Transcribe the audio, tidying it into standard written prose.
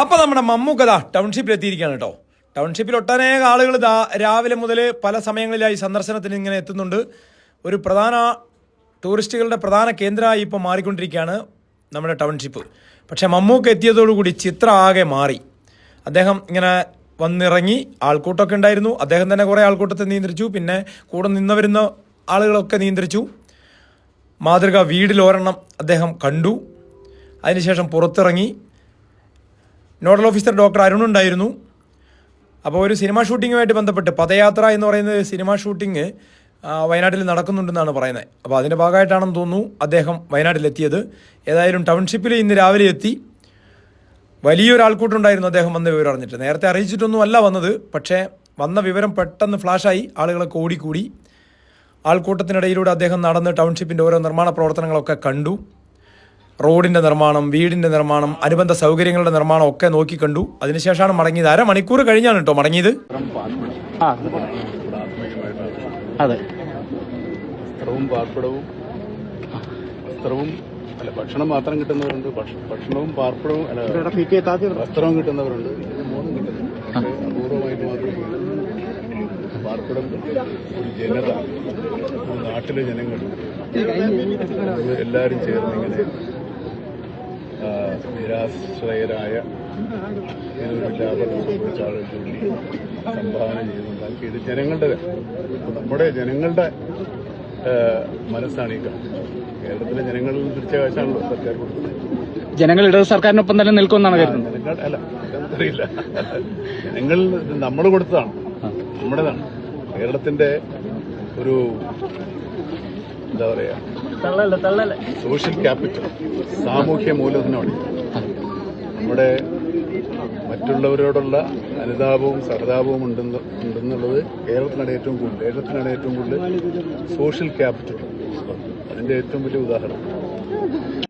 അപ്പോൾ നമ്മുടെ മമ്മൂക്കഥ ടൗൺഷിപ്പിൽ എത്തിയിരിക്കുകയാണ് കേട്ടോ. ടൗൺഷിപ്പിൽ ഒട്ടനേകം ആളുകൾ രാവിലെ മുതൽ പല സമയങ്ങളിലായി സന്ദർശനത്തിന് ഇങ്ങനെ എത്തുന്നുണ്ട്. ഒരു പ്രധാന ടൂറിസ്റ്റുകളുടെ പ്രധാന കേന്ദ്രമായി ഇപ്പോൾ മാറിക്കൊണ്ടിരിക്കുകയാണ് നമ്മുടെ ടൗൺഷിപ്പ്. പക്ഷേ മമ്മൂക്ക എത്തിയതോടുകൂടി ചിത്രം ആകെ മാറി. അദ്ദേഹം ഇങ്ങനെ വന്നിറങ്ങി, ആൾക്കൂട്ടമൊക്കെ ഉണ്ടായിരുന്നു. അദ്ദേഹം തന്നെ കുറേ ആൾക്കൂട്ടത്തെ നിയന്ത്രിച്ചു. പിന്നെ കൂടെ വരുന്ന ആളുകളൊക്കെ നിയന്ത്രിച്ചു. മാതൃക വീടിലൊരെണ്ണം അദ്ദേഹം കണ്ടു. അതിനുശേഷം പുറത്തിറങ്ങി. നോഡൽ ഓഫീസർ ഡോക്ടർ അരുണുണ്ടായിരുന്നു. അപ്പോൾ ഒരു സിനിമ ഷൂട്ടിങ്ങുമായിട്ട് ബന്ധപ്പെട്ട് പദയാത്ര എന്ന് പറയുന്നത് സിനിമ ഷൂട്ടിങ് വയനാട്ടിൽ നടക്കുന്നുണ്ടെന്നാണ് പറയുന്നത്. അപ്പോൾ അതിൻ്റെ ഭാഗമായിട്ടാണെന്ന് തോന്നുന്നു അദ്ദേഹം വയനാട്ടിലെത്തിയത്. ഏതായാലും ടൗൺഷിപ്പിൽ ഇന്ന് രാവിലെ എത്തി. വലിയൊരു ആൾക്കൂട്ടുണ്ടായിരുന്നു അദ്ദേഹം വന്ന വിവരം അറിഞ്ഞിട്ട്. നേരത്തെ അറിയിച്ചിട്ടൊന്നും അല്ല വന്നത്, പക്ഷേ വന്ന വിവരം പെട്ടെന്ന് ഫ്ലാഷായി. ആളുകളൊക്കെ ഓടിക്കൂടി. ആൾക്കൂട്ടത്തിനിടയിലൂടെ അദ്ദേഹം നടന്ന് ടൗൺഷിപ്പിൻ്റെ ഓരോ നിർമ്മാണ പ്രവർത്തനങ്ങളൊക്കെ കണ്ടു. റോഡിൻ്റെ നിർമ്മാണം, വീടിൻ്റെ നിർമ്മാണം, അനുബന്ധ സൗകര്യങ്ങളുടെ നിർമ്മാണം ഒക്കെ നോക്കി കണ്ടു. അതിനുശേഷമാണ് മടങ്ങിയത്. അരമണിക്കൂർ കഴിഞ്ഞാണ് കേട്ടോ മടങ്ങിയത്. അതെ, വസ്ത്രവും പാർപ്പിടവും, ഭക്ഷണം മാത്രം കിട്ടുന്നവരുണ്ട്, ഭക്ഷണവും പാർപ്പിടവും വസ്ത്രവും കിട്ടുന്നവരുണ്ട്. മൂന്നും കിട്ടുന്നു. പക്ഷേ അപൂർവമായിട്ട് മാത്രമേ പാർപ്പിടം ഒരു ജനത, നാട്ടിലെ ജനങ്ങൾ എല്ലാവരും ചേർന്നിങ്ങനെ നിരാശ്രയരായ ഇതൊരു ലാഭത്തെ ആളുകൾ ചൂണ്ടി സംഭാവന ചെയ്യുന്നുണ്ടാക്കി. ഇത് ജനങ്ങളുടെ, നമ്മുടെ ജനങ്ങളുടെ മനസ്സാണ് ഈ കാണുന്നത്. കേരളത്തിലെ ജനങ്ങളിൽ തിരിച്ച കാശാണല്ലോ സർക്കാർ കൊടുക്കുന്നത്. ജനങ്ങൾ ഇടത് സർക്കാരിനൊപ്പം തന്നെ നിൽക്കുമെന്നാണ് കരുതുന്നത്. ജനങ്ങൾ അല്ല, അറിയില്ല. ജനങ്ങൾ നമ്മൾ കൊടുത്തതാണ്, നമ്മുടേതാണ്. കേരളത്തിന്റെ ഒരു എന്താ പറയാ, സോഷ്യൽ ക്യാപിറ്റൽ, സാമൂഹ്യ മൂലധനമാണ്. നമ്മുടെ മറ്റുള്ളവരോടുള്ള അനുതാപവും സഹതാപവും ഉണ്ടെന്നുള്ളത് കേരളത്തിനാണ് ഏറ്റവും കൂടുതൽ സോഷ്യൽ ക്യാപിറ്റൽ. അതിന്റെ ഏറ്റവും വലിയ ഉദാഹരണം